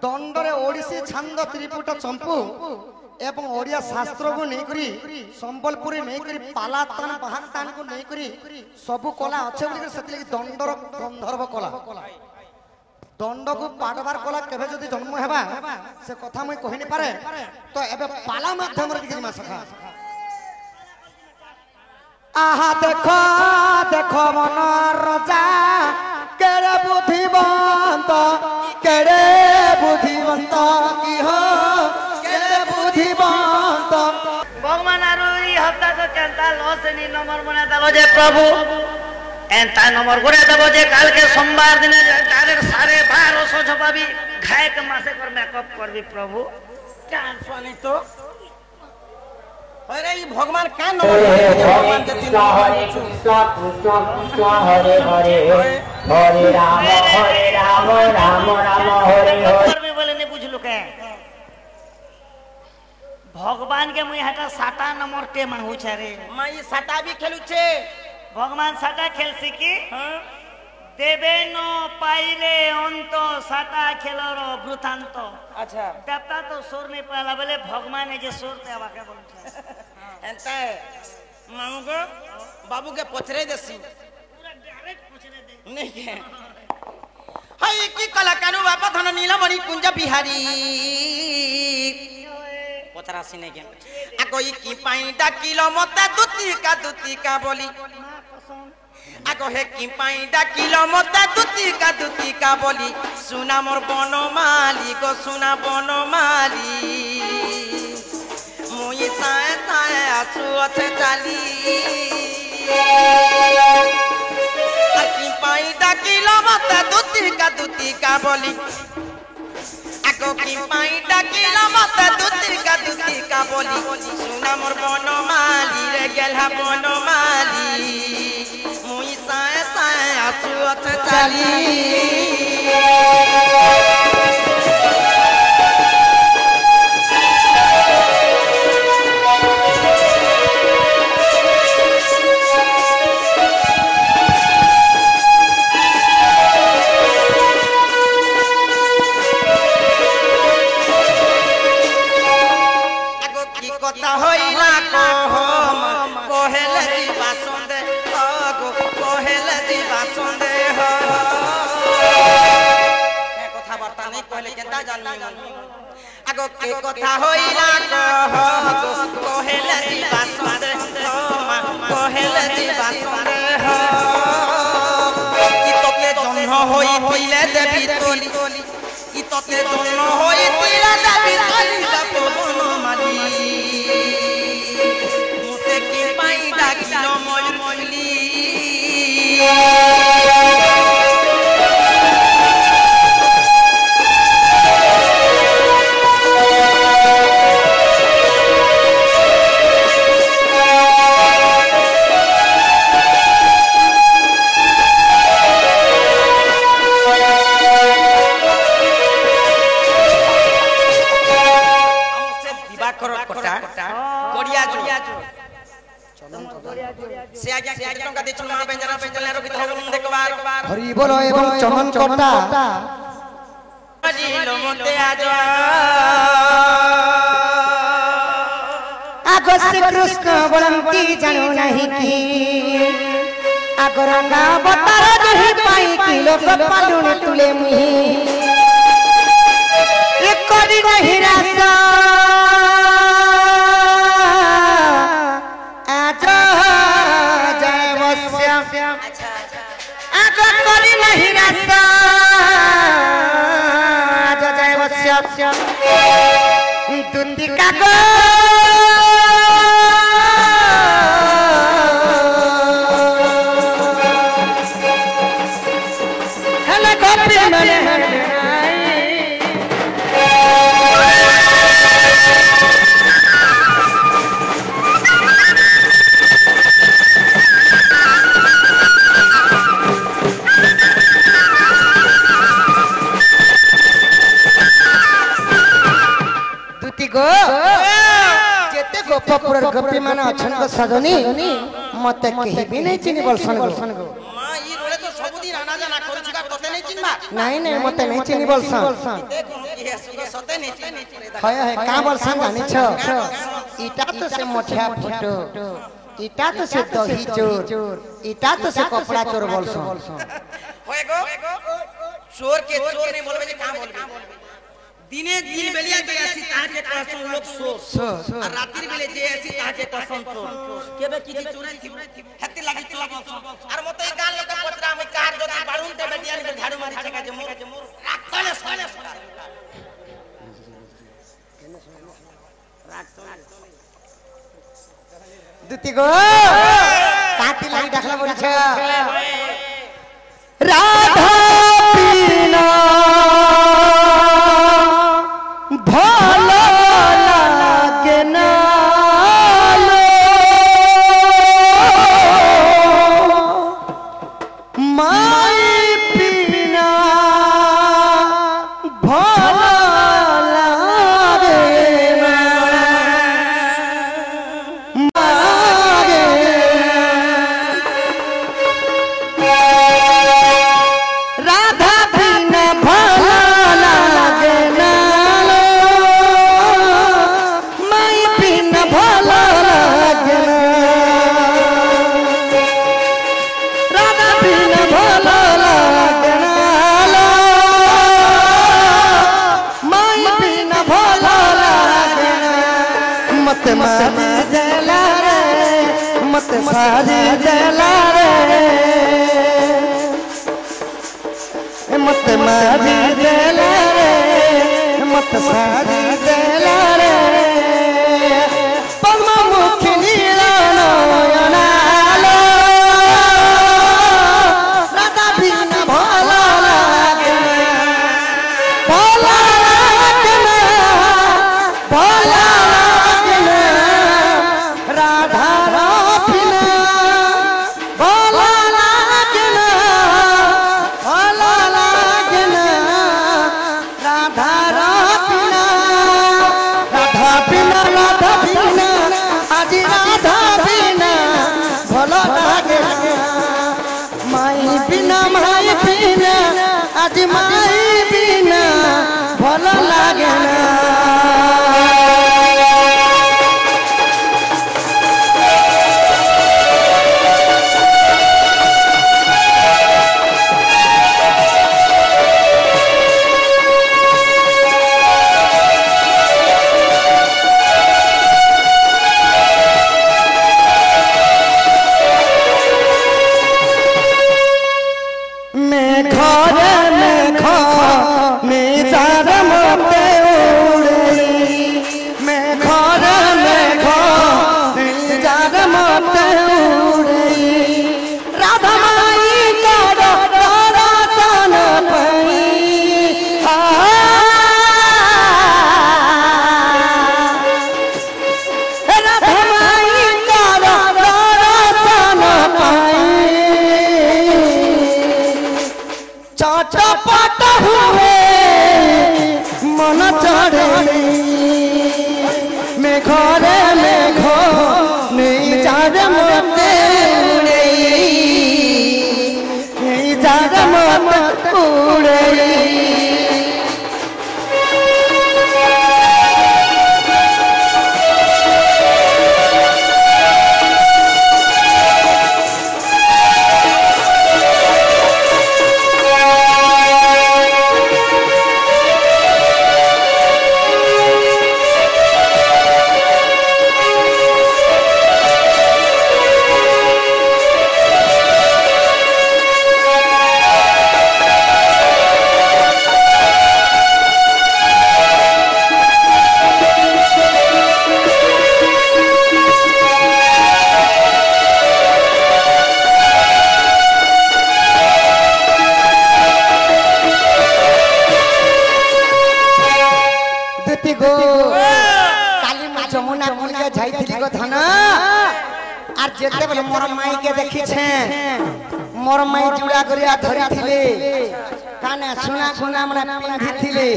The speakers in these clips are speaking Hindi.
दंडरे ओडिसी छंद त्रिपुट चंपू एवं ओडिया शास्त्र को नहीं करी संबलपुरी नहीं करी पाला तान बाहन तान को नहीं करी सबु कला अच्छे बोली से दंडर गंधर्व कला दंड को पाटबार कला केबे जदि जन्म हेबा से कथा मुई कहि नि पारे तो एबे पाला माध्यम रे दिखि मा सखा आहा देखो देखो मन रजा केरे बुद्धिवंत की हो केरे बुद्धिवंत भगवान आरो ई हफ्ता तो केंता लॉस नि नंबर बना दलो जे प्रभु एंता नंबर करे देबो जे काल के सोमवार दिन डायरेक्ट 12:30 छपाबी खाए के मासे कर मेकअप करबी प्रभु क्या स्वानी तो अरे ई भगवान का नंबर भगवान के दिन हरे कृष्ण कृष्ण कृष्ण हरे हरे हरे राम राम राम हरे हरे करबी बोले ने बुझलु के भगवान के मुई हटा 7 नंबर टे मांगू छे रे माई साटा भी खेलु छे भगवान साटा खेल सिकी देवे न पाइले अंत साटा खेलर वृतांत अच्छा देवता तो सुर नहीं पाला बोले भगवान है जे सुर ते आके बोल एंता मांगू को बाबू के पछरे देसी पूरा डायरेक्ट पूछने दे नहीं के हाय की कलाकारू बाबा धन नीलमणि कुंज बिहारी पचरासी नहीं के आ कोई की पाई डाकिलो मते दुती का बोली आगो हे की पाई डाकिलो मते दुती का बोली सुना मोर बनमाली गो सुना बनमाली मुई साए साए आसु अछे चाली आ की पाई डाकिलो मते दुती का बोली आगो की पाई डाकिलो मते दुती का बोली सुना मोर बनमाली रे गेलहा बनमाली मुई साए साए आसु अछे चाली कथा होइला कोहेले जीवा संदे गो कोहेले जीवा संदे हो के कथा वार्ता नहीं कहले केता जानमी आगो के कथा होइला गो कोहेले जीवा संदे कोहेले जीवा संदे हो की तोके जन्म होई पहिले देवी तोली की तोके जन्म होई पहिले देवी तोली बापन माली हरि बोलो एवं चमन कोटा आगो श्री कृष्ण बलंकी जानो नहीं की आगो रंगा बतार नहीं पाई की लोग पालुने तुले मुही एक कोडी नहीं रासा आजो जय वश्यम आगो कोडी नहीं रासा आजो जय वश्यम दुंदी का गो गोपपुर गोपी माने अछन को सजनी मते केही भी नहीं चिनी बोलसन गो मां ई रोले तो सबुदी राना जाना करू छिका तते नहीं चिनबा नहीं नहीं मते नहीं चिनी बोलसन ये सुगो सते नीचे है का बरसन जानिछ इटा तो से मोठिया फोटो इटा तो से दही चोर इटा तो से कपड़ा चोर बोलसन होए गो चोर के चोर नहीं बोलबे जे का बोलबे दिने दिन बेलिया जे आसी ताके कहसन लोग सो और रात्रि बेले जे आसी ताके कहसन चोर केबे किछि चोराई थी हत्ती लागि चोर बोलसन और मते गाल लोग पचरा में कार जदी बाड़ून ते बेटिया ने झाड़ू मारी छका जे मोर राखले सोने दुती गो काटी लागि डाखला बोलछ राधा पीना भला लागे ना माई पीना भला लागे ना राधा बिना भला लागे ना माई बिना भला लागे ना राधा बिना भला लागे ना माई बिना भला लागे ना मत मारी देला रे मत सारी देला रे मत मारी देला रे मत सारी देला रे पद्म मुखी नीला नयनालो राधा बिना भला लागे भला लागे भला लागे राधा बिना भला लागे भला लागे राधा बिना राधा बिना राधा बिना आज राधा बिना भला लागे माई बिना आज माई बिना भला लागे ना चटपट हुए मन चढ़े मैं घरे में घो नहीं जाड़ मते उड़े नहीं जाड़ मत उड़े जमुना कुलिया जाइथिली गो धन आर जेते बेले मोर माई के देखि छे मोर माई जुड़ा करिया धरिथिले काने सुना सुना मने पिंधिथिले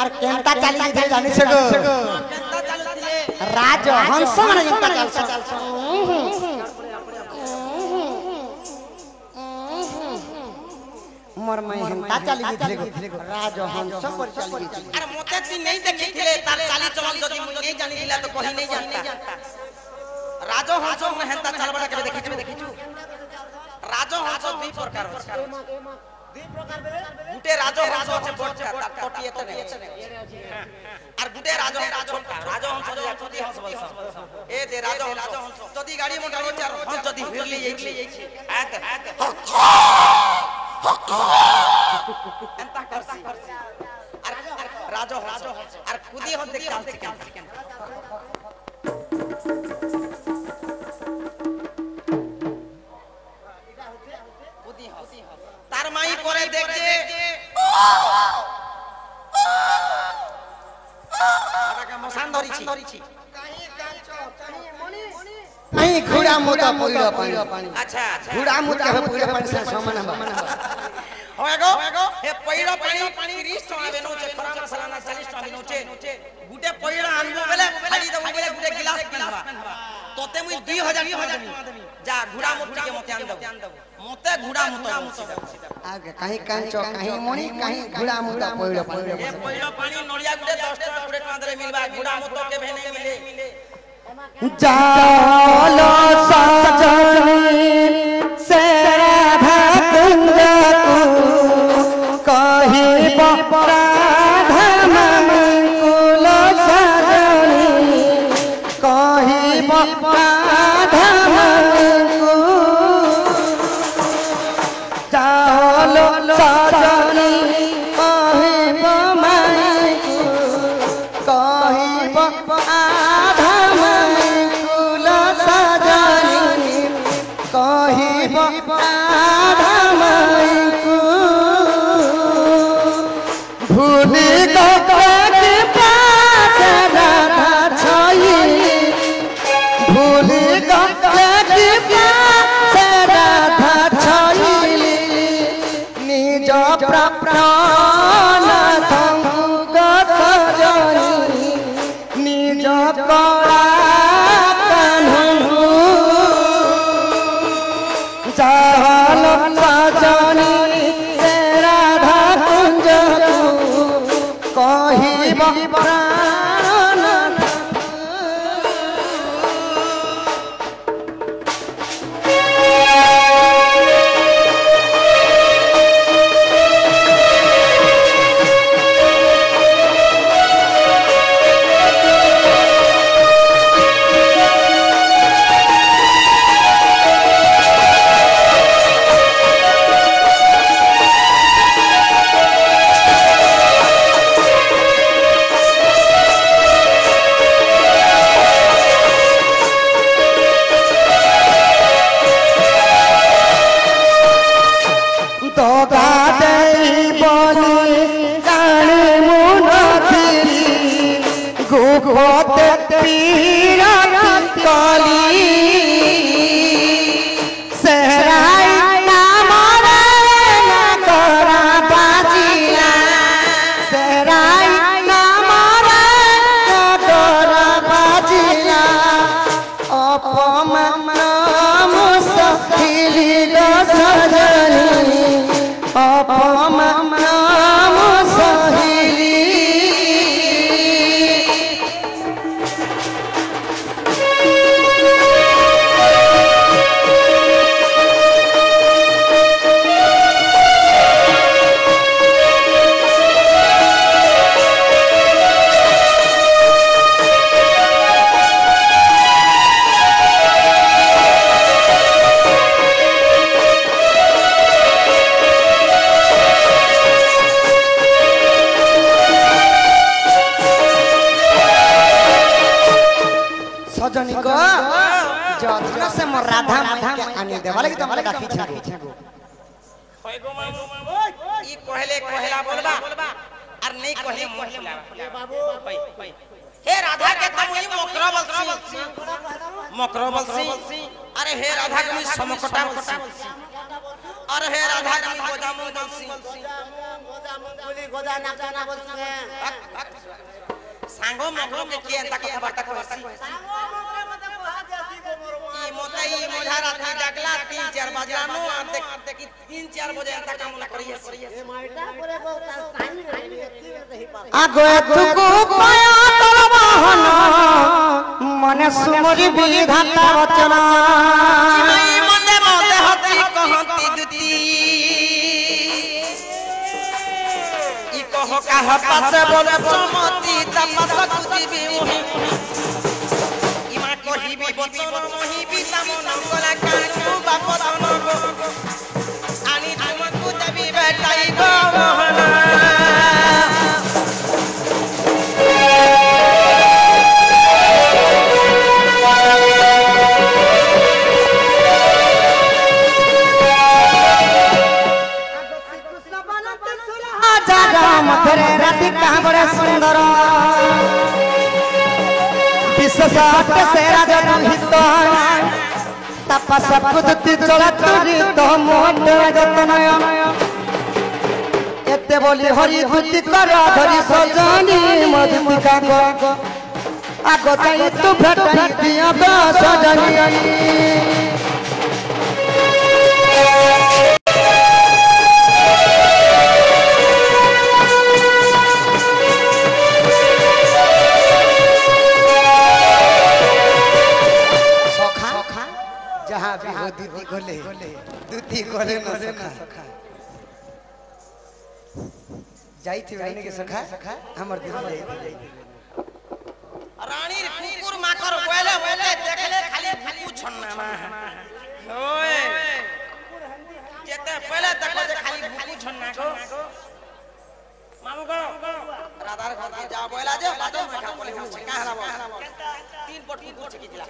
आर केनता चाली दे जानि छ गो राज हंस माने केनता चाल मोर मैं हेंता चली गई राजहंस पर चली गई। अरे मोते ती नहीं देखी थिले तार चाली चलन जदी मुई नहीं जानि दिला तो कहि नहीं जानता। राजहंस में हेंता चलबड़ा के देखिछु। राजहंस दुई प्रकार अछि। गुटे राजहंस আছে বড়টা তার টটি এত নাই আর গুটে রাজহंस ছোটটা রাজহंस যে প্রতি হंस বলছ এ যে রাজহंस যদি গাড়ি মোটর হচ্ছে আর হंस যদি ভিড়লি যাইছি এন্তা করছি আর রাজহंस আর কুদি হন দেখ চালছে কেন কুদি হंस তার মাই করে দেখে আটাকে মশান ধরিছি नहीं घोड़ा मुता पइड़ा पानी अच्छा घोड़ा मुता है पइड़ा पानी से समान हम होएगो हे पइड़ा पानी 30 टका बेनो छे खरा मसाला ना 40 टका बेनो छे गुटे पइड़ा आनबो बेले खाली देबो बेले गुटे गिलास पिनबा तोते मुई 2000 देबी जा घोड़ा मुट्टी के मते आन देबो मते घोड़ा मुता आगे कहीं कांचो कहीं मोनी कहीं घोड़ा मुता पइड़ा हे पइड़ा पानी नड़िया गुटे 10 टका 20 टका दरे मिलबा घोड़ा मुतो के भेने मिले जालो सजनी से राधा कुंज कही राधा कुल सजनी कही राधा जालो सजनी कही भूली गए पास राधा छाई भूली गए पास राधा छाई निज प्राण धंग सजनी निज कला कान्हू जालो सजनी से राधा कुंज कही प्राण सजनी को जथन से मोर राधा माई के आनी देवा लगी तुमरे डाकी छगो होएगो मामू ई कहले कहला बोलबा और नहीं कहले मोहला ए बाबू हे राधा के तुम ई मोकरा बोलसी अरे हे राधा के समकटा बोलसी अरे हे राधा के गोदामुन बोलसी गोदा नाचना बोलसी सांगो मोकरो के की एंता कथा बार्ता कहसी सांगो मोकरे मते कहा जासी गो मोर ई मते जाई मोझा राती जगला 3-4 बजे नो और देख 3-4 बजे अंत काम ना करिए आगो तुको पाया तोर वाहन मने सुमरि विधाता वचन चिमई मते मते हची कहती दुती ई कह कह पासे बोले चमती तपत कुती भी मोहि इमा कहिबी बचन मोहि भी तमन गला कानु बाप तन गो आनी तुमको देबी बेटाई गो मोहना मथुरे राति कहाँ बड़े सुंदर विशेष से राजा दुहित तपस कुदती चला तुरित मोट जतनय एते बोली हरि धुति कर धरि सजनी मधुमिका गो आगो जाई तू भेटाई दिया दो सजनी जहाँ भी हो दूती गोले न सखा जाई थी रहने के सखा हमर दिल जाई थी रानी कुकुर माकर बोले बोले देखले खाली फुकू छन्ना मा ओए केते पहले देखो जे खाली फुकू छन्ना को मामू को राधार घर जा बोला जे बादो में खा बोले का हला बोल 3 पट कुकुर छकी दिला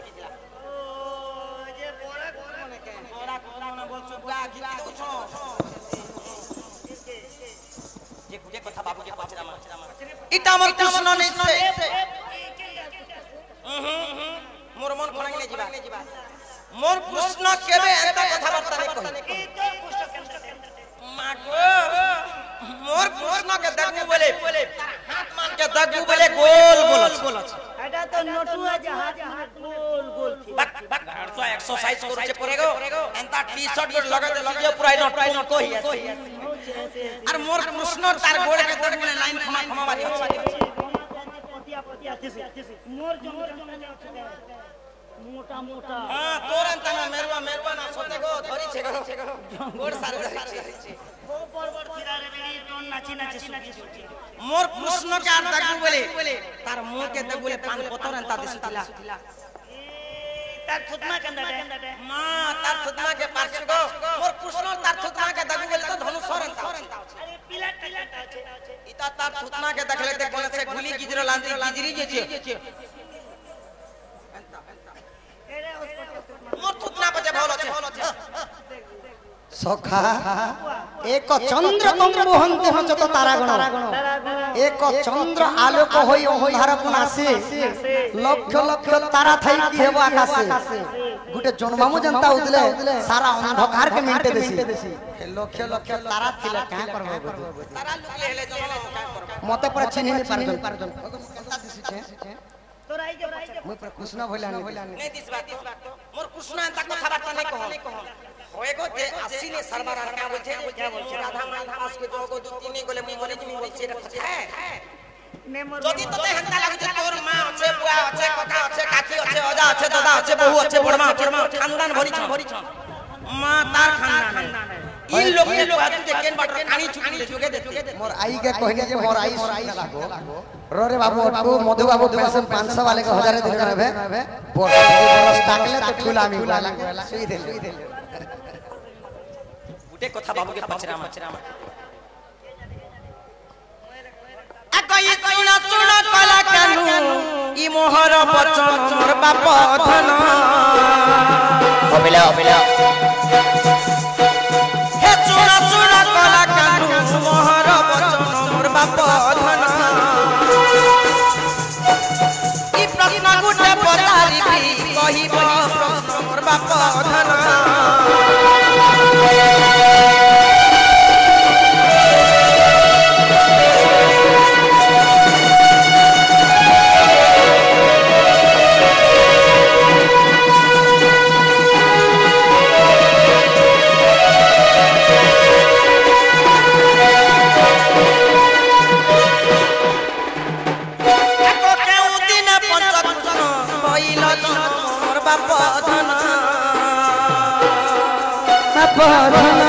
बोरा कोना बोल सुगा गीत दो छो जे कथा बाबू के पाछरा मा इटा मोर कृष्ण नै से मोर मन खणाई नै जिबा मोर कृष्ण केबे एता कथा वार्ता नै कहि मागो मोर कृष्ण के दगु बोले हाथ मान के दगु बोले गोल गोल এটা তো নটুয়া যে হাত গোল গোল থি बक बक तो एक्सरसाइज करू छे परेगो एंता टी-शर्ट पर लगाते लगियो पूरा नट को ही अरे मोर कृष्ण तार गोड़ के दग में लाइन खमा खमा बारी पतिया पतिया मोर जंगल मोटा मोटा हां तोर एंता ना मेरवा ना सोते गो धरी छे गो गोड़ सारे धरी छे वो परवर थिरारे बेरी टोन नाची नाची सुती मोर कृष्ण के आर दगु बोले तार मुंह के दगु बोले पान पत्थर एंता दिसतिला तार थुतमा कंदा दे मां तार थुतमा के पार्श्व गो मोर कृष्ण तार थुतमा के दगु बोले तो धनुष एंता अरे पीला আছে इता तार थुतमा के देखले ते कोने से गुली गिजरो लांती गिजरी जे छे मोर थुतना पे भौल छे सखा एक चंद्र तुम मोहंते हो जत तारागण एक चंद्र आलोक होई अंधार कोन आसी लक्ष लक्ष तारा थाई की हेबो आकाशे गुटे जन्मामु जनता उदले सारा अंधकार के मिनटे देसी लक्ष लक्ष तारा थिले का करबो तारा लुकले हेले जमलो का करबो मते पर चिन्हि नहीं पारजन केता दिसि छे तोरा आई जे मोय पर कृष्ण भइला नहीं दिस बात मोर कृष्ण एंता कथा बात नहीं कहो होएगो जे आसीने सरबार का बोल छे राधा मान पास के जोगो दु तीन गोले मोरे की मोरे छे रखा है যদি তোতে হেন্তা লাগছে তোর মা আছে বুয়া আছে কথা আছে কাকি আছে অজা আছে দাদা আছে বহু আছে বড়মা খানদান ভরিছ মা তার খানদান ই লোক के लोग तू केन बटर कानी छुटी ले जोगे दे मोर आई के कहने जे मोर आई लागो रे बाबू अटू मधु बाबू पेंशन 500 वाले को 1000 दे रहबे बरस ताकले तो ठुलामी वाला सुई दे गुटे कथा बाबू के पचरा कई चुना चुना कला कानू ई मोहर बचन मोर बाप धन अबिला हे चुना चुना कला कानू मोहर बचन मोर बाप धन ई प्रश्न गुटे पतारी कहिब प्रश्न मोर बाप धन बरन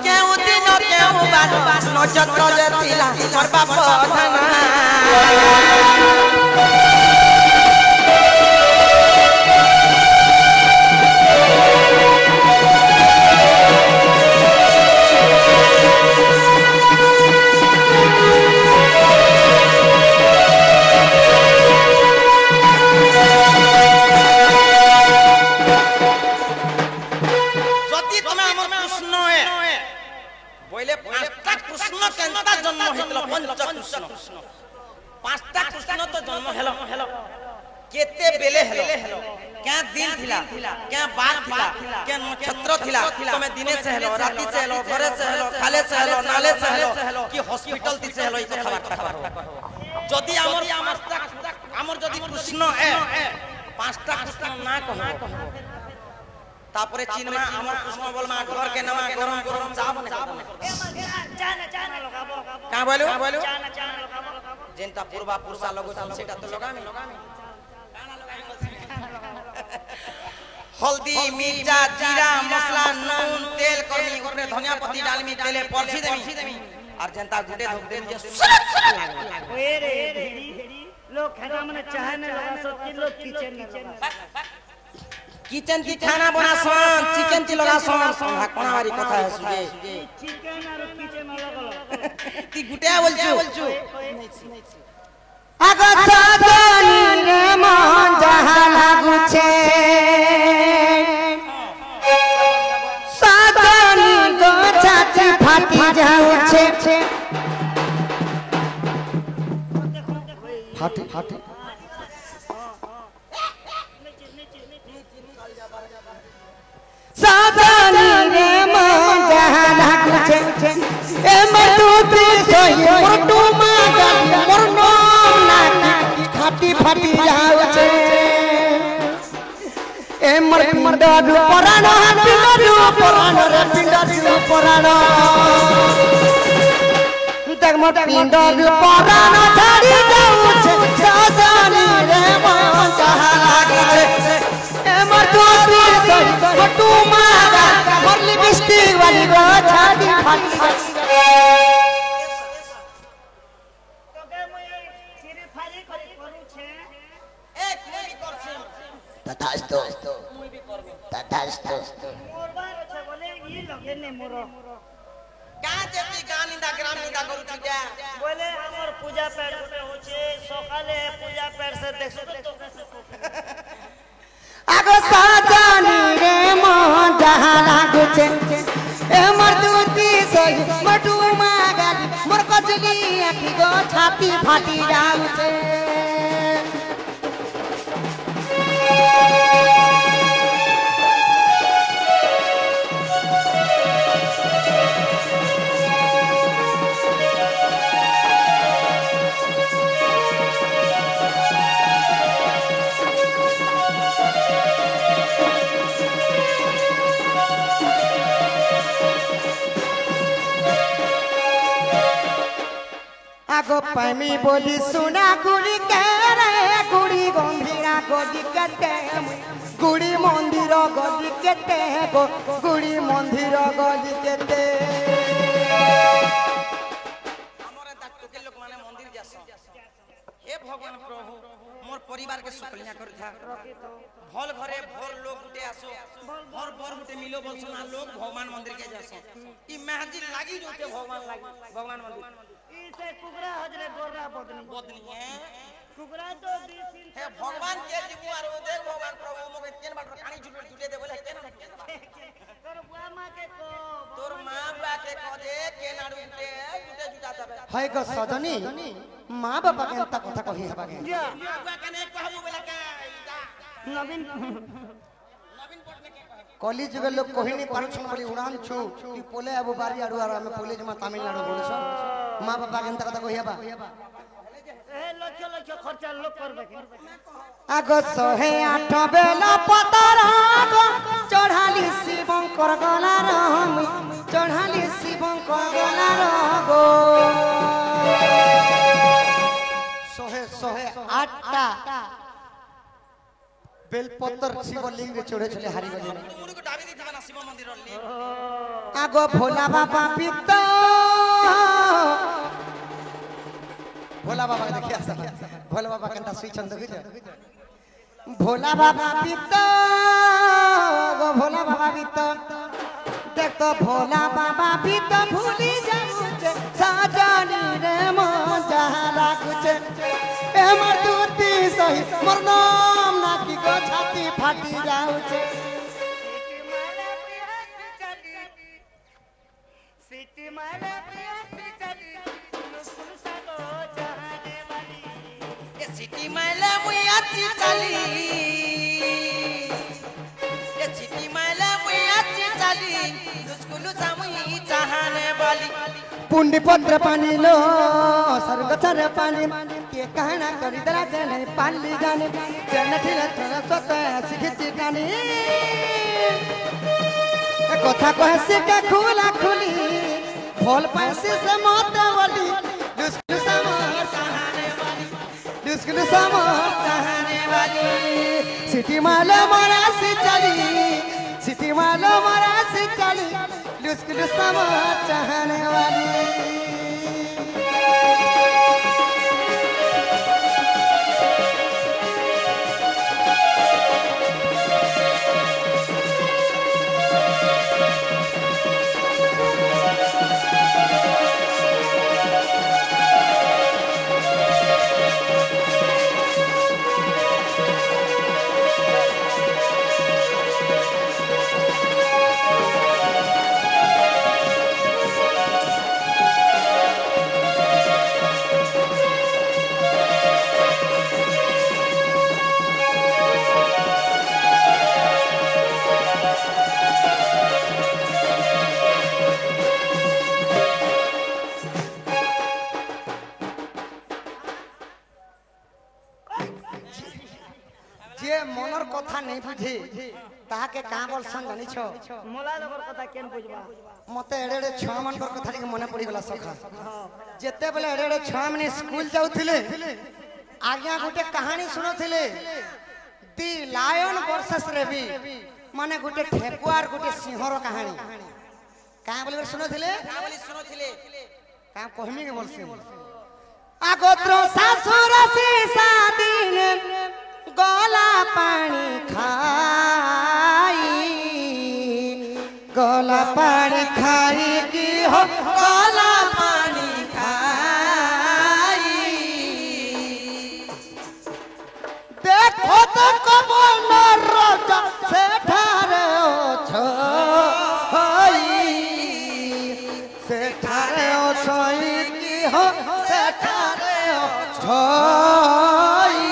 केउ दिन केउ बार नजर जे थिला मोर बाप धना पांचटा कृष्ण तो जन्म हेलो केते बेले हेलो क्या दिन थिला क्या बार थिला क्या नक्षत्र थिला तमे दिने से हेलो राति से हेलो घरे से हेलो खाले से हेलो नाले से हेलो कि हॉस्पिटल थी से हेलो ई कथा बार्ता जदी हमर जदी कृष्ण ए पांचटा कृष्ण ना कहो तापरे चिन्मा हमर कृष्ण बोलमा घर के नमा गरम गरम चा बने का बोलू जेनता पूर्वा पुरुषा लगो सेटा तो लगामी हल्दी मिर्चा जीरा मसला नून तेल करमी ऊपर धनिया पत्ती डालमी तेले परसी देमी और जेनता गुडे धोक देमी जे ओए रे लोग खाना मने चाहे न लगा सो लोग किचन में किचन की खाना बना सन चिकन की लगा सन कोना वाली कथा है सुजे चिकन और किचन अलग अलग ती गुटे बोलछु आगो साजनी रे मन जहा लागु छे साजनी गो छाती फाटी जाउ छे फाटी फाटी साजनी रे मन जहा लागु छे ए मटूती सोई मोटू मागा मोरनो फाटी फाटी जाउ छे ए मोर पिंड रु पराण पिंड रु पराण रे पिंड रु पराण देख मोर पिंड रु पराण छाड़ी जाउ छे साजनी रे मन जहा लागे छे ए मोर टोपी सोई मोटू मागा मोर लिपस्टिक वाली गो छाती फाटी तथास्तु तथास्तु मोरबार আছে বলে ই লগে নে মোর का जेती गान निंदा ग्राम निंदा करू छुटा বলে আমার পূজা পেট গোটে হচ্ছে সকালে পূজা পেট সে দেখছো তো कैसे आगो साजनी रे मन जहा लागु छे ए मोर दूती सोई मटू मागाली मोर कजली आखी गो छाती फाटी जाउ छे आगो पैमी बोली सुना गुड़ी के रे गुड़ी गंभीरा गड़ी केते गुड़ी मंदिर गड़ी केते गो गुड़ी मंदिर गड़ी केते हमरे दाटो के लोग माने मंदिर जासो हे भगवान प्रभु मोर परिवार के सुकलिया कर था भल घरे भर लोग उठे आसो भर भर उठे मिलो बोलसो ना लोग भगवान मंदिर के जासो ई मेहंदी लागी जोते भगवान लागी भगवान मंदिर इसे कुकरा हजरे गोरा बदनी है कुकरा तो 20 दिन हे भगवान के जीव आरो देख भगवान प्रभु मोके केन बात खानी झुटे दे बोले केन कर बुआ मां के को तोर मां बा के कह दे केन आरो झुटे जुटा तबे हाय गो सजनी मां बाबा के अंत कथा कहि हेबा के मां बा के ने कहबो बोले के नवीन पटने के कली जुग लोग कहि नहीं पारु छन बोली उड़ान छु कि पोले अब बारी आडू आर हमें पोले जमा तमिलनाडु बोलछ मां बाबा के अंत कथा कहि हेबा ए लक्ष लक्ष खर्चा लोग करबे आगो 108 बेला पतारा गो चढ़ाली शिवंकर गला रहम चढ़ाली शिवंकर गला रहो 108टा बेलपत्र शिवलिंग रे चढ़े चले हारी गले मुड़ी को डाबी देथिबा ना शिव मंदिर रे आगो भोला बाबा पिता भोला बाबा देखिया भोला बाबा केनता सुई छंद देखि भोला बाबा पिता गो भोला बाबा पिता देख तो भोला बाबा पिता भूली जाऊ छे साजनी रे मन जहारा कुछ ए मर दूती सही मोर नाम ना की गो छाती फाटी जाऊ छे सिटी माला प्यासी चली नुसुल सागो जहाने वाली ए सिटी माला मुया चली ए सिटी माला मुया चली दुस्कुलु जामुई चाहने वाली पुंडी पत्र पानी लो सर्ग चर पानी के कहना करी दरा जने पाली जाने जन ठिल थोड़ा सोता सिखती कानी कथा कहे से के खुला खुली बोल पैसे से मत वाली दुस्कुल समर चाहने वाली दुस्कुल समर चाहने वाली सिटी मालो मारा से चली सिटी मालो मारा से चली दुस्कुल समर चाहने वाली जे मनर कथा नहीं बुझे ताके का बोलसन जानि छ मोला लोगर कथा केन बुझबा मते एडे एडे छह मन कर कथा के मने पड़ी गला सखा जेते बेले एडे एडे छह मन स्कूल जाउथिले आज्ञा गुटे कहानी सुनथिले दी लायन वर्सेस रेबी माने गुटे ठेकुआर गुटे सिंहर कहानी का बोले सुनथिले बोली सुनथिले का कहमी के बोलसे आगोत्र सासुर से सादिन गला पानी खाई गला पानी खाई की हो गला पानी खाई देखो तो कमल राजा से ठारे ओ छई से ठारे ओ छई की हो से ठारे ओ छई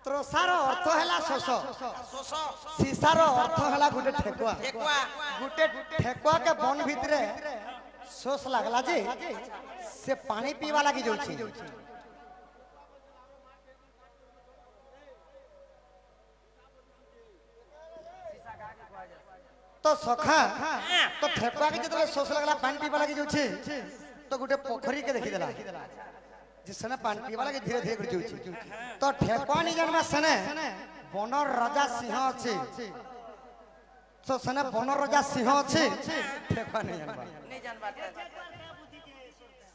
त्रोसार अर्थ हैला शोष सोस सीसार अर्थ हैला गुटे ठेकुआ ठेकुआ गुटे ठेकुआ के बन भितरे शोष लागला जे से पानी पीवा लागी जाउछि तो सखा तो ठेकुआ के जतले शोष लागला पानी पीवा लागी जाउछि तो गुटे पोखरी के देखि देला जिसने पानी पीवा लगे धीरे धीरे कर जाउछि तो ठेकुआ नहीं जानबा सने बनर राजा सिंह अछि तो सने बनर राजा सिंह अछि ठेकुआ नहीं जानबा नहीं जानबा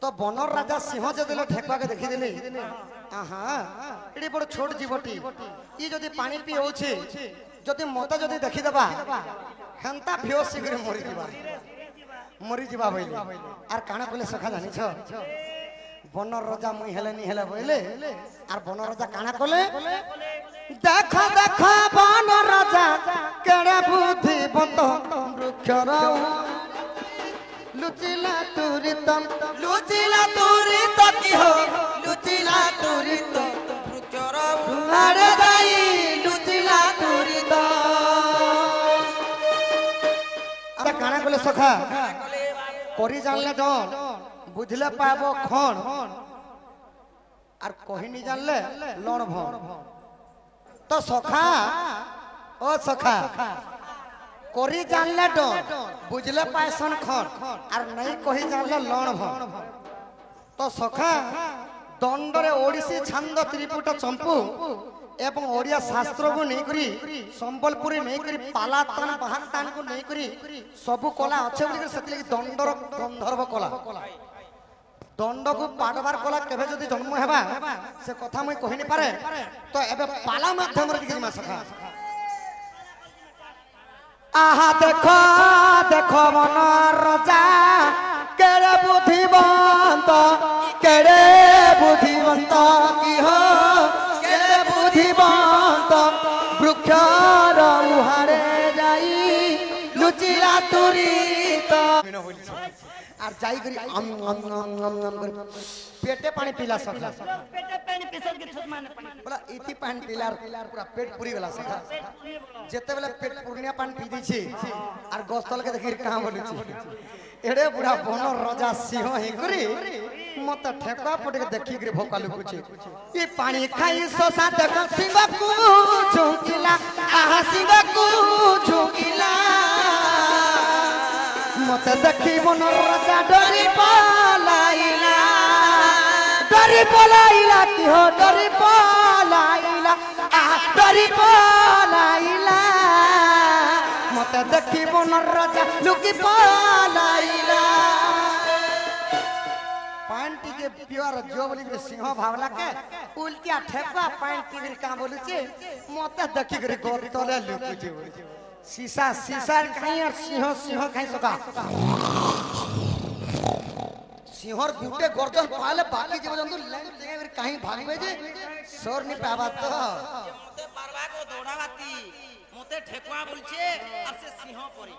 तो बनर राजा सिंह जे देले ठेकुआ के देखि देले आहा एडी बड़ छोट जीवटी ई जदी पानी पी होछि जदी मते जदी देखि देबा हेंता बेहोश शीघ्र मरि जीवा बोइले आर काना कोले सखा जानि छ बनर राजा मुई हेले नी हेले बोले आर बनर राजा काना कोले देखा देखा बनर राजा केड़े बुद्धि बंत वृक्षर लुचिला तुरित की हो लुचिला तुरित वृक्षर अरे दाई लुचिला तुरित अरे काना कोले सखा करी जानले जन बुझले पाबो खण आर कहि नहीं जानले लण भण तो सखा ओ सखा करी जानले डन बुझले पायसन खन और नहीं कही जानले लण भन तो सखा दंडरे ओडिसी छंद त्रिपुट चंपू एवं ओडिया शास्त्र को नहीं करी संबलपुरी नहीं करी पालातान बाहातान को नहीं करी सबु कला अच्छे बोली सेति दंडर गंधर्व कला दंड को पाड़बार कला केबे जदि जन्म हेबा से कथा मैं कहि नि पारे तो एबे पाला माध्यम रे दिखि मा सखा आहा देखो देखो मन रजा केरे बुद्धिवंत की हो केरे बुद्धिवंत वृक्षर उहारे जाई लुचिला तुरीत और जाई करी पेटे पानी पीला सखा पेटे पानी पिसल के थुस माने पानी बोला इति पानी पीला पूरा पेट पूरी गला सखा जेते बेले पेट पूर्णिया पानी पी दी छी और गोस्तल के देखि कहां बोलु छी एड़े बुढ़ा बन रजा सिंह हे करी मत ठेकुआ पट के देखि के भोकालु कुछ ई पानी खाई सोसा देख सिंह को झुकिला आहा सिंह को झुकिला मत देखी बन रजा डरी पलाइला की हो डरी पलाइला डरी पलाइला मत देखी बन रजा लुकी पलाइला पान पी के प्योर जो बोली के सिंह भावला के उल्टिया ठेकुआ पान पी के का बोलु छी मत देखी के गोतले लुकु छी शीशा शीशा खाई और सिंह सिंह खाई सका सिंहर गुटे गर्दन पाले बाकी जीव जंतु लाइन जगह कहीं भागबे जे सोर नि पाबा तो मते पारवा को दौड़ावाती मते ठेकुआ बोलछे और से सिंह परी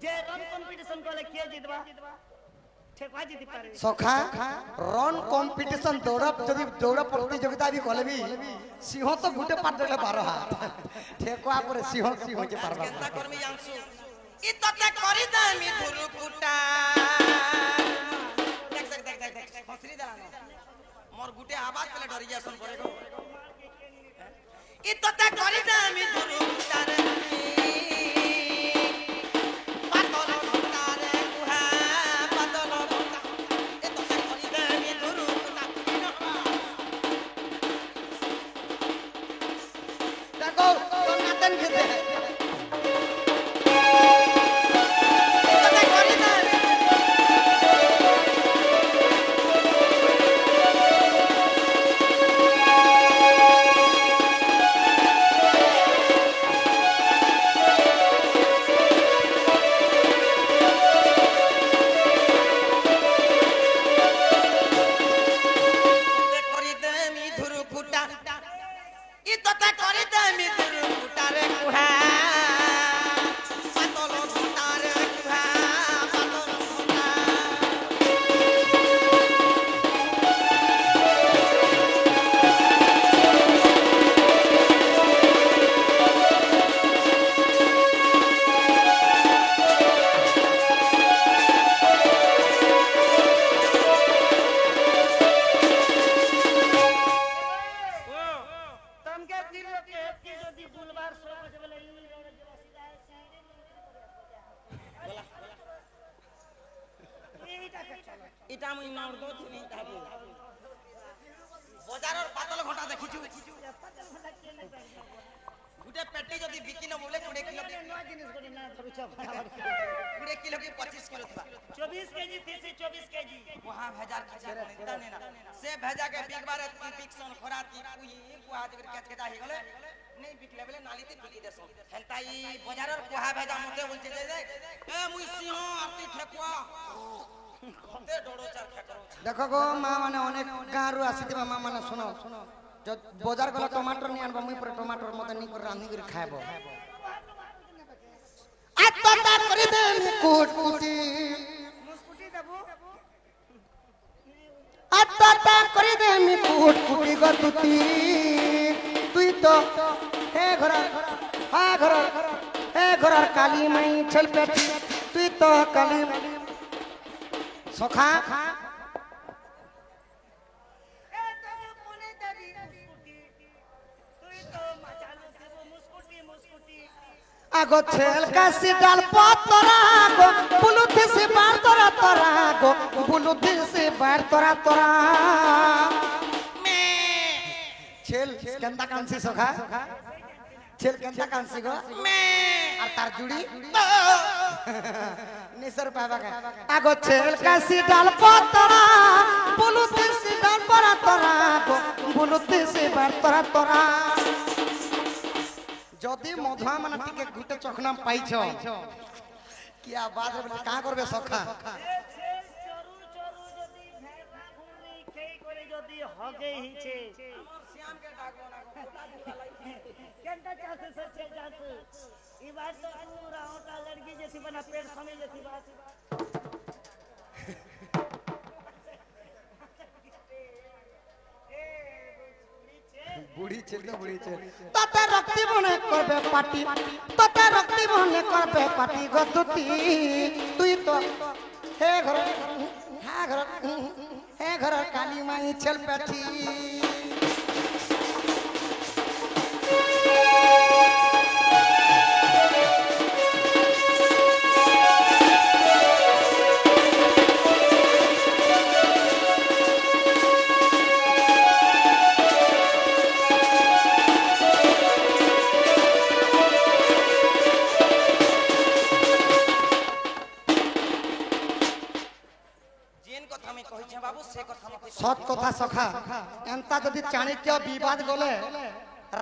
जे रन कंपटीशन कोले के जितबा ठेकुआ जिति पारे सखा रन कंपटीशन जदी दौड़ प्रतियोगिता भी कले भी सिंह तो गुटे पाट देले 12 हाथ ठेकुआ पर सिंह सिंह जे पारबा केता कर्मी यांसु इ तते करी दामी धुरु कुटा देख हसरी देलानो मोर गुटे आवाज पेले डरी जासन परे गो इ तते करी दामी धुरु कुटा रे पातल घोटा रे कुहा पातल घोटा इ तते करी दामी धुरु कुटा देखो नातन खेते हैं इटा मुई नौर दो थी नहीं ताबू बाजारर पातल घोटा देखिछु गुटे पेटी जदी बिकी न बोले 20 किलो नया जिनिस को ना धरुछ 20 किलो की 25 किलो था 24 केजी थी से 24 केजी वहां भेजा खचा नहीं ना से भेजा के बिक बारे पिक्सन खराती कुई कुआ देकर कैच केटा हे गले नहीं बिक लेबले नाली ती बिकी देसो हेंताई बाजारर कुहा भेजा मते बोलचे जे ए मुई सिंह आरती ठेकुआ ते डोडो चार फेकरो देखो गो मां माने अनेक गारू आसीथिबा मां माने सुनो जो बाजार गला टमाटर नि आनबा मुई पर टमाटर मते नि कर रांधी कर खायबो आत्ता करि दे कुट कुटी मुस्कुटी देबो आत्ता करि दे मी कुट कुटी गतुती तुई तो हे घर काली मई छल पेटी तुई तो काली सखा ए तो कोने देबी मुस्कुटी तुई तो আগো ছেল কাশি ডাল পতরা গো বুলুতি সে বার তোরা তোরা গো বুলুতি সে বার তোরা তোরা ছেল কেনতা কানসি সখা ছেল কেনতা কানসি গো আর তার জুড়ি নিসর পাবা আগো ছেল কাশি ডাল পতরা বুলুতি সে বার তোরা তোরা গো বুলুতি সে বার তোরা তোরা যদি মধুয়া মানে টিকে গুটে চখনাম পাইছ কি আবাদ বলে কা করবে সখা যদি হগে হিছে কেনটা চাছে সচ্ছে যাচ্ছে ई बात तो पूरा होता लड़की जैसी बना पेट समय जैसी बात বুড়ি ছেল তো বুড়ি ছেল তাতে রক্তি মনে করবে পাটি তাতে রক্তি মনে করবে পাটি গতুতি তুই তো হে ঘর কালী মাই ছেল পেটি সৎ কথা সখা এন্তা যদি চাণক্য বিবাদ গলে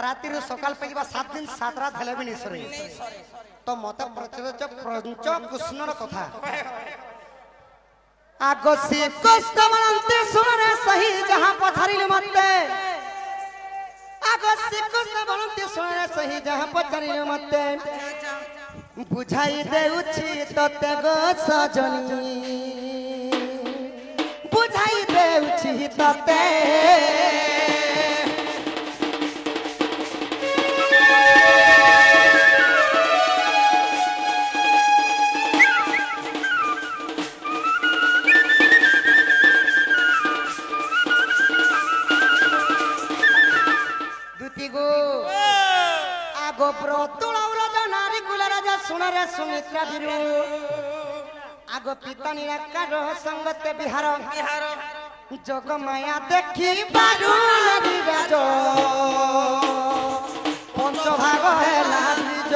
রাতির সকাল পেগিবা 7 দিন 7 রাত হেলে বি নিসরে তো মতে প্রচলিত পঞ্চ কৃষ্ণর কথা আগো সে কষ্ট মানতে শুনে সহি যাহা পথারিল মতে আগো সে কষ্ট মানতে শুনে সহি যাহা পথারিল মতে বুঝাই দেউছি ততে গো সজনী বুঝাই দেউছি ততে দুতি গো আগো ব্রতুল রাজা নারী কুল রাজা সোনারে সুমিত্রা বিরু আগো পিতা নিরাকার সঙ্গতে বিহার যোগ মায়া দেখি বারু বিরাজ পঞ্চভাগ হেলা বিজ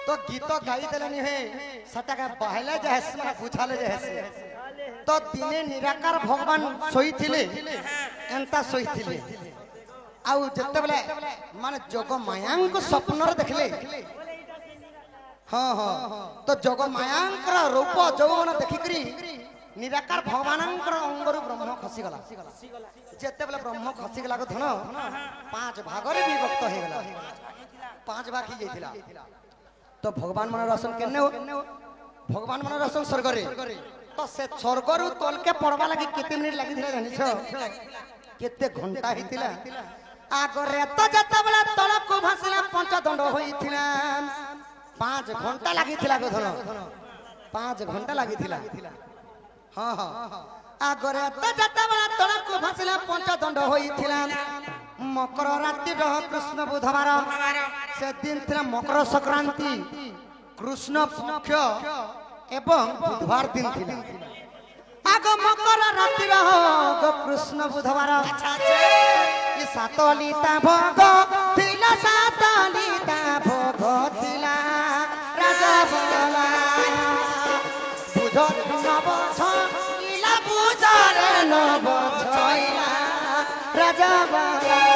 तो गीत गाई देलनी है सटाका बहले जहस माने बुझाले जहस तो दिने निराकार भगवान सोईथिले एंता सोईथिले आउ जते बेले माने जोग मायांक स्वप्न रे देखले हां हां तो जोग मायांक रूप जौवन देखि करी निराकार भगवानंक अंगरु ब्रह्म खसी गला जते बेले ब्रह्म खसी गला को धन 5 भाग रे विभक्त हे गला 5 भाग ही जइथिला तो भगवान मन रसन केने हो भगवान मन रसन स्वर्ग रे तो से स्वर्ग रु तल के पड़वा लागि केते मिनिट लागि थिला जानि छ केते घंटा हितिला आगरे तो जता बेला तल को भासला पंच दंड होइथिला 5 घंटा लागि थिला गधन 5 घंटा लागि थिला हां हां आगरे तो जता बेला तल को भासला पंच दंड होइथिला मकर रात्रि रह कृष्ण बुधवार से दिन थिला मकर संक्रांति कृष्ण पक्ष एवं बुधवार दिन थिला आग मकर रात्रि रह गो कृष्ण बुधवार ई सातलिता भोग थिला सातलिता भोग थिला राजा बोला बुझर नब छइला बुझर नब छइला राजा बोला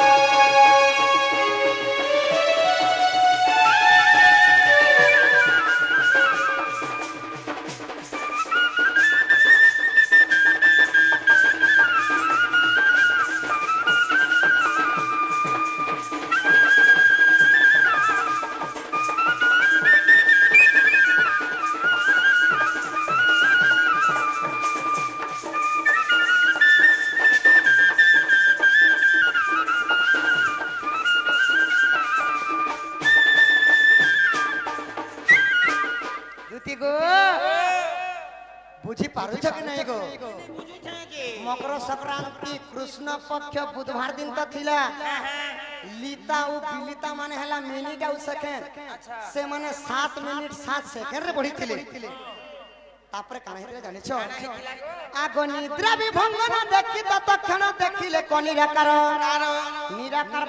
संक्रांति कृष्ण पक्ष बुधवार दिन तो थिला लीता उ बिलिता माने हला मिनिट आउ सेकेंड से माने 7 मिनिट 7 सेकेंड रे बढ़ी थिले तापरे काना हेतले जानि छ आगो निद्रा विभंगन देखि तत्क्षण देखिले को निराकार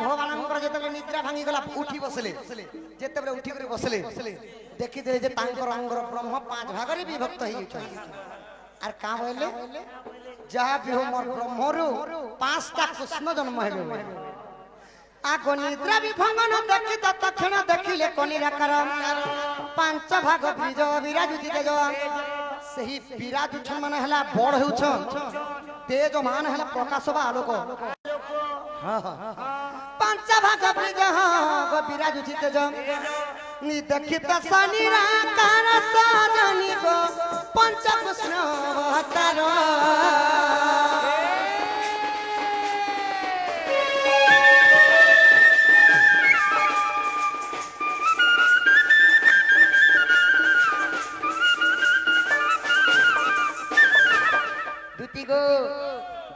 भगवान जेते निद्रा भांगी गला उठी बसले जेते उठी करे बसले देखि दे जे तांकर अंगर ब्रह्म 5 भाग रे विभक्त होई छ आर का बोले जहा भी हो मोर ब्रह्मरु 5टा कृष्ण जन्म हेबे आगो निद्रा विभंगन देखि तत्क्षण देखिले को निराकार 5 भाग बीज विराजुति तेज सही विराजुछन माने हला बड़ हेउछन तेज मान हला प्रकाश बा आलोक हां हां 5 भाग बीज गो विराजुति तेज नि देखित सनिराकार साजनी गो पंच कृष्ण अवतार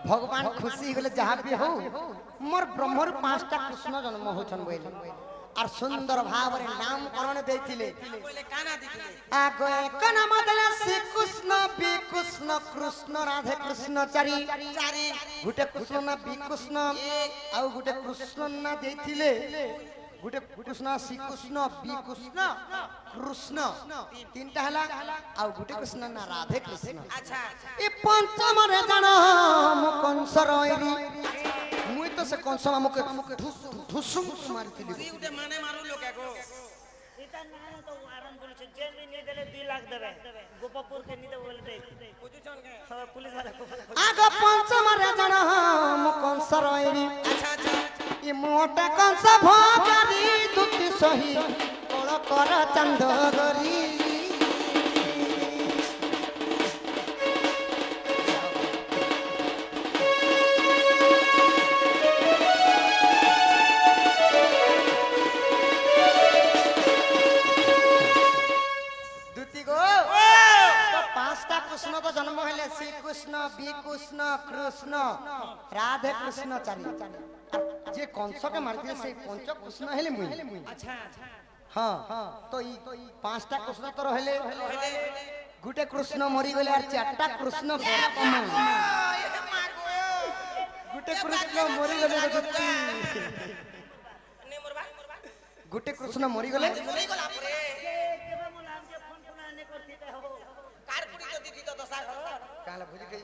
भगवान खुशी होले जहाँ भी हो मोर ब्रह्मर 5टा कृष्ण जन्म होछन बोले और सुंदर भाव रे नामकरण देथिले आगो एक नाम देले श्री कृष्ण बी कृष्ण कृष्ण राधे कृष्ण चारि गुटे कृष्ण ना बी कृष्ण आ गुटे कृष्ण ना देथिले गुटे कृष्ण श्री कृष्ण बी कृष्ण कृष्ण तीनटा हला आ गुटे कृष्ण ना राधे कृष्ण अच्छा ए पंचम रे जानो मु कंस रोइरी मुई तो से कंस मुके धुसुम मारतिली गुटे माने मारू लोके को सीता ना तो आराम बोल से जेल में नहीं देले 2 लाख देबे गोपापुर के नहीं दे बोले दे पोजीशन के हां पुलिस वाला आगो पंचम रे जानो मु कंस रोइरी अच्छा अच्छा ई मोटा कंस भोगारी दुति सही कोळ कर चंद गरी दुति गो तो 5टा कृष्ण तो जन्म हेले श्री कृष्ण बी कृष्ण कृष्ण राधे कृष्ण चारि जे कंस के मारती से पंच कृष्ण हेले मुई अच्छा हां तो ई 5टा कृष्ण तो रहले गुटे कृष्ण मरी गेले और 4टा कृष्ण वर्तमान गुटे कृष्ण मरी गेले गुटे कृष्ण मरी गेले केबे मुलाम के फोन पुनाने करती हो कारपुरी तो दीदी तो दशा काला भूली गई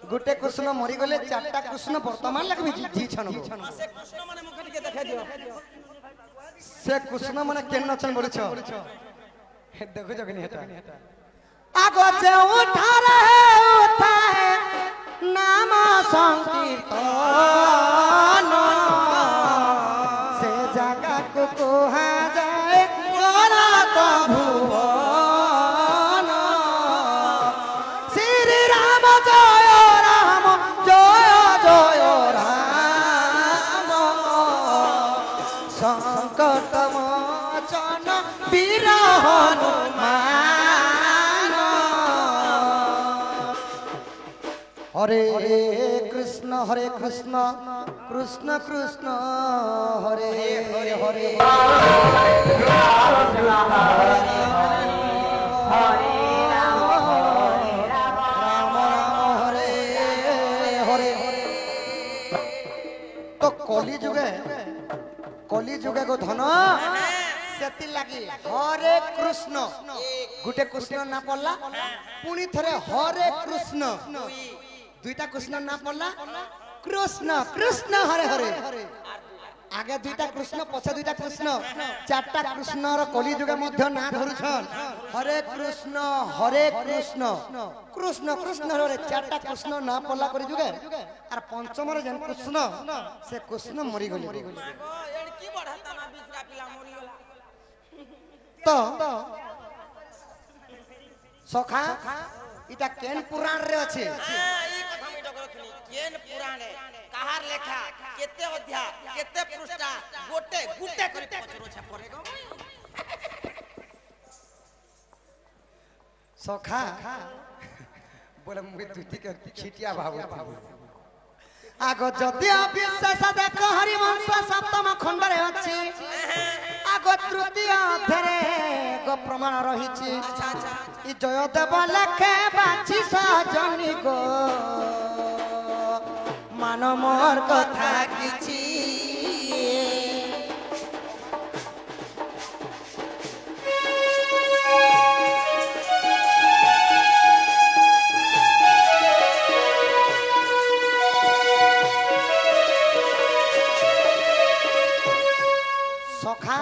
गुटे कृष्ण मरी गेले 4टा कृष्ण वर्तमान लगबी जी छन से कृष्ण माने मुख के देखा दियो से कृष्ण माने केन नचन बोले छ देखो जगनी हेता आगो जे उठा है नाम संकीर्तन से जगह को कहा जाए गोरा तो भुवन श्री राम जय राम संकट मोचन वीर हनुमान हरे कृष्ण कृष्ण कृष्ण हरे हरे तो कली जुगे गो धन सेति लगी हरे कृष्ण गुटे कृष्ण ना पड़ला पुणी थरे हरे कृष्ण दुईटा कृष्ण ना पड़ला कृष्ण कृष्ण हरे हरे आगे दुईटा कृष्ण पछे दुईटा कृष्ण 4टा कृष्ण रो कली जुगे मध्य ना धरुछन हरे कृष्ण कृष्ण कृष्ण हरे 4टा कृष्ण ना पड़ला करी जुगे आर पंचम रे जन कृष्ण से कृष्ण मरी गली की बढ़ता ना बिचरा पिला मरी गेला तो सखा इटा केन पुराण रे अछि ई कथा मी डगर थुनी केन पुराण रे कहार लेखा केते अध्याय केते पृष्ठा गोटे गुटे करी पचरो छे परे गो सखा बोले मुई तुती के छिटिया भाबो आगो जदि अविश्वास देख हरिवंश सप्तम खंड रे अछि आगो तृतीय अध्याय गो प्रमाण रहिछि अच्छा अच्छा इ जयदेव लेखे बाछि सजनी गो मान मोर कथा किछि सखा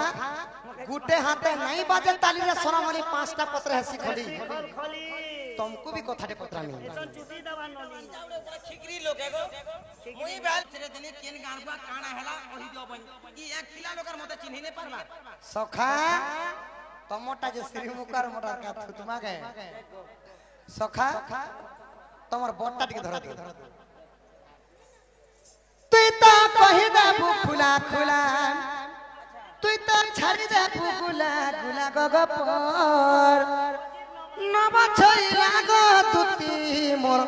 गुटे हाथे नहीं बाजे ताली रे सोनामणि पांचटा पत्र हसी खली तुमको भी कथाटे पत्रामी खिकरी लोग एगो मुई बाल तेरे दिने केन गारबा काना हला ओही दियो बन ई एक किला लोकर मते चिन्हि ने परबा सखा तमोटा जे श्रीमुखार मोटा का थुतमा गए सखा तमर बट्टा टिके धर दे तुई तो कहि देबु खुला खुला तुई तो छाड़ी देबु गुला गुला गगपर नब छइला गो तुती मोर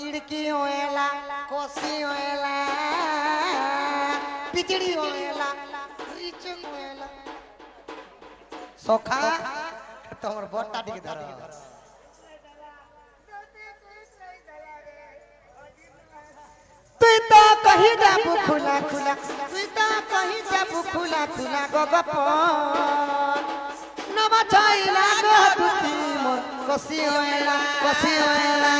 इड़की ओएला कोसी ओएला पिचड़ी ओएला रिच ओएला सखा तमर बट्टा टिके धर तुई तो कहि देबु खुला खुला तुई तो कहि देबु खुला खुला गगपर नब छइला गो तुती मोर कोसी ओएला कोसी ओएला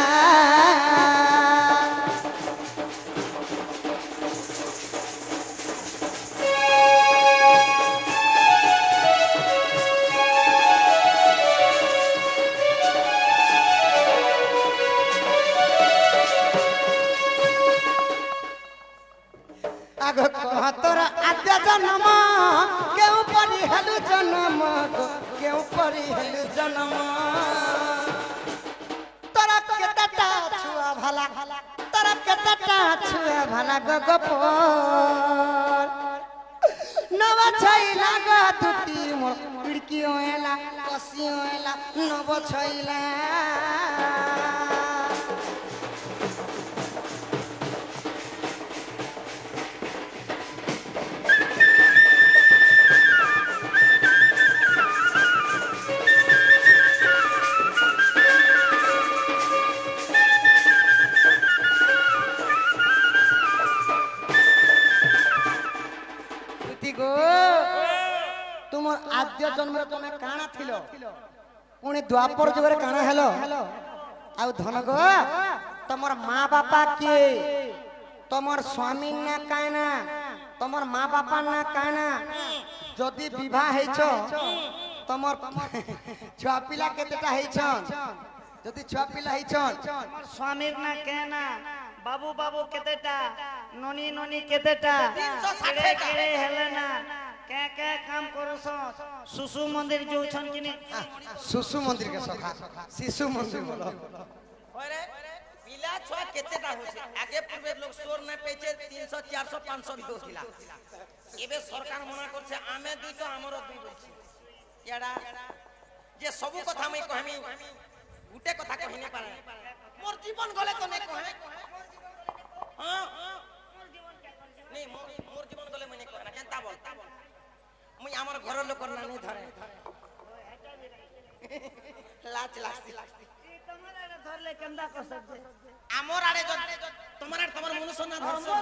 आगो तोरा आद्य जन्म केउ परि हेलु जन्म केउ परि हेलु जन्म तोरा केतटा छुआ भला तोरा केतटा छुआ भला गगपर नव छइला ग तुती मोर खिड़की ओएला कसी ओएला नव छइला तुमर आद्य जन्म तुमे काना थिलो पुणी द्वापर जुगरे काना हेलो आउ धन गो तमर माँ बापा के तमर स्वामी ना काना तमर माँ बापा ना काना जदि विवाह हेछो तमर छुआ पिला केतेटा हेछन जदि छुआ पिला हेछन तमर स्वामीर ना केना बाबू बाबू केतेटा ननी ननी केतेटा केड़े केड़े हेलेना के काम करस सुसु मंदिर जो छन किने सुसु मंदिर के सखा शिशु मंदिर बोलो ओरे पिला छुआ केतेटा होছে आगे पूर्वे लोग सोर ने पेचे 300 400 500 भी होथिला एबे सरकार मना करছে आमे दुई तो हमर दुई बोलছি याडा जे सब কথা मैं कहमी गुटे কথা कहिने पारे मोर जीवन गले तो नहीं कहे हां नहीं मोर जीवन गले मैं नहीं कहना केनता बोल मुई हमर घर लोक ना नहीं धरे लाच लास्ती तमरा धरले केंदा कर सकते हमर आड़े तुम्हारे तुम्हार मनुष्य ना धरसो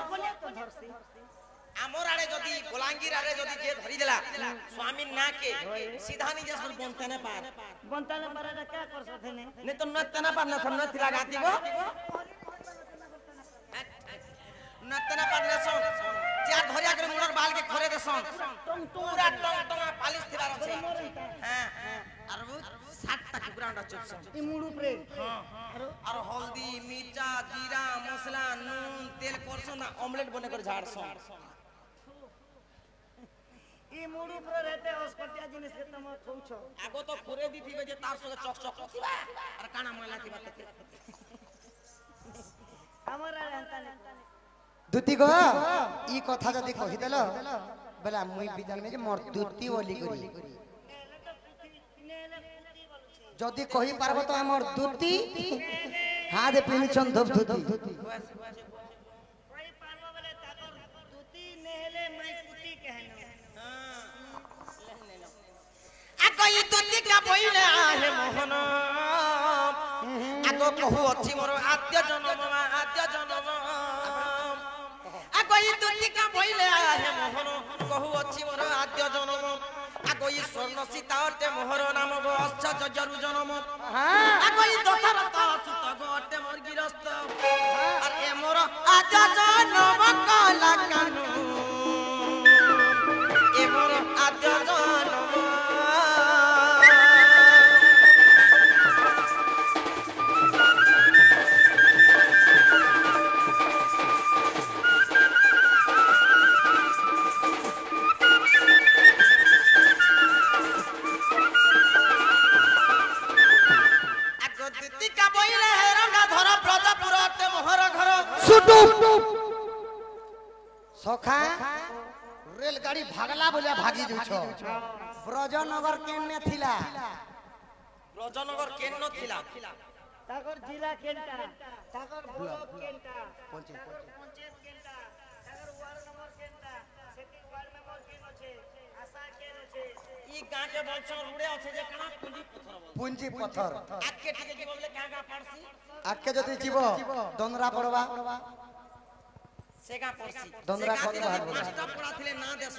हमर आड़े जदी गोलांगीर आड़े जदी जे धरि देला स्वामी ना के सीधा नहीं जस बनते ना पार क्या कर सकते नहीं तो नतना पार ना न थिला गाती गो नतना पार ना सो चार धरिया के मुड़र बाल के खरे देसन पूरा टंग टंगा पालिश थिबार আছে हां আর 60টা কুকুরাটা চুপছে ई मुड़ू रे আর হলদি মির্চা জিরা মশলা নুন তেল করছো না অমলেট বনে করে ঝাড়ছো ई मुड़ू पर रहते हॉस्पिटल जिनिस के तम खौछो আগো তো করে দিथिबे যে তার সঙ্গে চকচক থিবা আর কানা ময়লা থিবা কেতে हमरा रहता नहीं दुती गो ई कथा जदी कहि देलो बेला मुई बिजान में जे मोर दुती बोली करी যদি কহি পারবো তো আমার দুটি হাতে পিনিছন ধপ ধুতি কই পারবো বলে তাকর তুতি নেহলে মাই কুতি কেহন আগ ই তুতি কা বইলে আহে মোহন আগ কহু অছি মোর আদ্য জন্ম আগ ই তুতি কা বইলে আহে মোহন কহু অছি মোর আদ্য জন্ম আগ ই স্বর্ণ সীতা অটে মোহর নাম গো অশ্চর্যরু জন্ম আগ ই দশরথ সুত গো অটে মোর গিরস্ত আর এ মোর আদ্য জন্ম কলা কানু এ মোর আদ্য জন্ম সখা রেলগাড়ি ভাগলা বলে ভাগি দিছ ব্রজনগর কেনে থিলা ব্রজনগর কেন থিলা তাকর জিলা কেনটা তাকর ব্লক কেনটা তাকর পঞ্চায়েত কেনটা তাকর ওয়ার্ড নম্বর কেনটা সেটি ওয়ার্ড মেম্বার কেন আছে আশা কেন আছে ই গাঁকে বলছ রুড়ে আছে যে কানা পুঁজি পুঞ্জি পথর পথর আজকে ঠিক কি বলে কাগা পারছি আজকে যদি জীব দন্দরা পড়বা সেগা পড়ছি দন্দরা করবা পাঁচটা পড়া থিলে না দেশ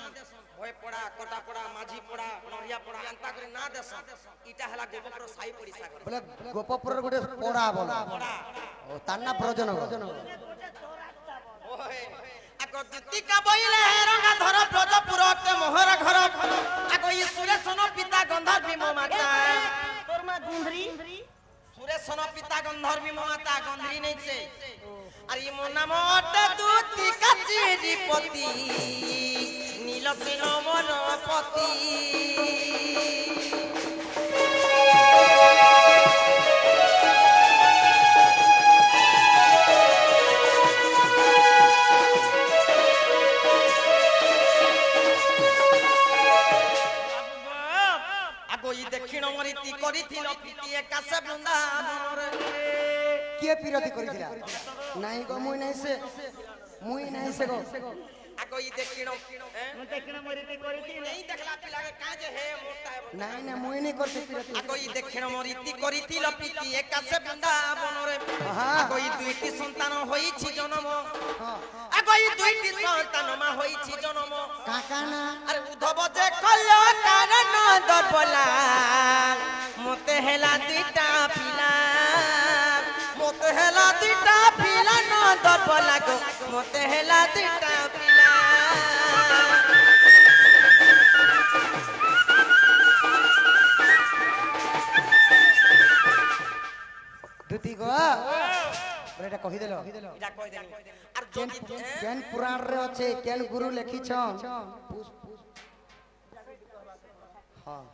ভয় পড়া কোটা পড়া মাঝি পড়া নরিয়া পড়া এন্তা করে না দেশ ইটা হলা গোপপুর সাই পড়িসা করে বলে গোপপুরের গোটে পড়া বল ও তার না ব্রজনগর ওই আগ দিতিকা বইলে রঙা ধর ব্রজপুর তে মোহর ঘর আগ ই সুরেশন পিতা গন্ধর্বী মাতা তোর মা গুন্দ্রি সুরেশন পিতা গন্ধর্বী মাতা গন্ধর্বী নেইছে আর ই মোর নাম অটে দুতিকা চিরিপতি নীলসেন মোর পতি আগো ই দক্ষিণ মরিতি করিছিল পিতি একাশে বৃন্দাবনরে কে পিরতি করিছিলা নাই গো মুই নাই সে গো আগো ই দক্ষিণ ମୁଁ ଦେଖିନ ମରିତି କରିଥିଲି নেই দেখলা পিলাকে কাজে হে মোটা নাই না মুই নাই করতে পিরতি আগো ই দক্ষিণ মরিতি করিছিল পিতি একাশে বৃন্দাবনরে হ্যাঁ। আগো ই দুইটি সন্তান হইছি জন্ম হ্যাঁ আগো ই দুইটি সন্তান মা হইছি জন্ম কাকা না আরে উদ্ধব যে কল কারণ দবলা মতে হেলা দুইটা পিলা মতে হেলা দুইটা পিলা ন দবলা গো মতে হেলা দুইটা পিলা দুতি গো এটা কহি দেলো এটা কই দেনি আর যদি কেন পুরাণ রে আছে কেন গুরু লেখিছন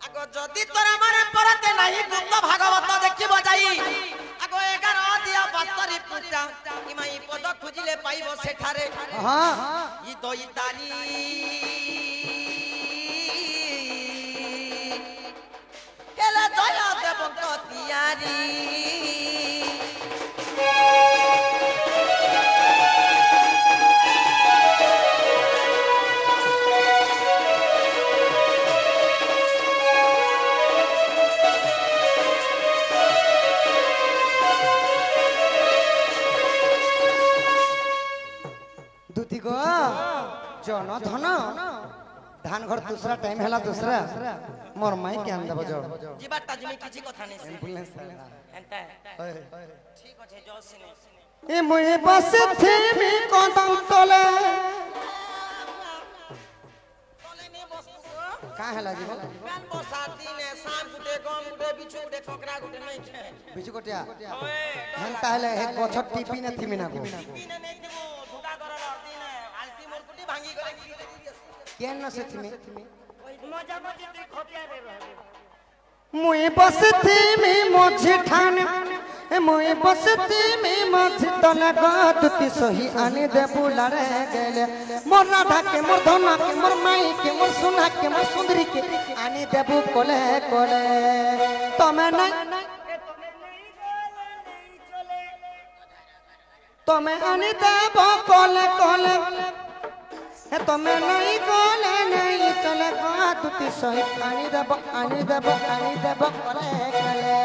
আগ যদি তোর মানে পড়তে নাই গুপ্ত ভাগবত দেখিব যাই আগ 11 দিয়া 72 পুটা ইমাই পদ খুজিলে পাইব সেঠারে হ্যাঁ ই দই তালি কেলা দয়া দেবন্ত তিয়ারি দুতি গো জন ধন ধান ঘর दूसरा टाइम हैला दूसरा मोर माई के अंदर बजो জিবারটা জমি কিছু কথা নেই एम्बुलेंस এন্টা ঠিক আছে জল সিনে ए मुई बस थी मी कदम तले তলে নে বসবো গো का हैला जी গান বসা দিনে সাপ গুটে গম গুটে বিছু গুটে কোকরা গুটে নাই খে बिजु कोटिया ওয়ে हेंता हैले हे गछ टिपी न थी मिना को দিনে নেই দেবো ধুকা করর দিনে আলতি মুরকুটি ভাঙি করে কি করে দিস केन न से थी ମଜା ମଜି তুই ଖଟିଆରେ ରହିବେ मुई बस थी मी मोझी ठान मुई बस थी मी मोझी तले गदुती सही आनी दे बुलारे गेले मोर राधा के मोर धना के मोर माई के मोर सुना के मोर सुंदरी के आनी देबू कोले कोले तमे नहीं তুমি আনি দেব কলে কলে হে তুমি নাই কলে নাই চলে দুটি সহিত আনি দেব কলে কলে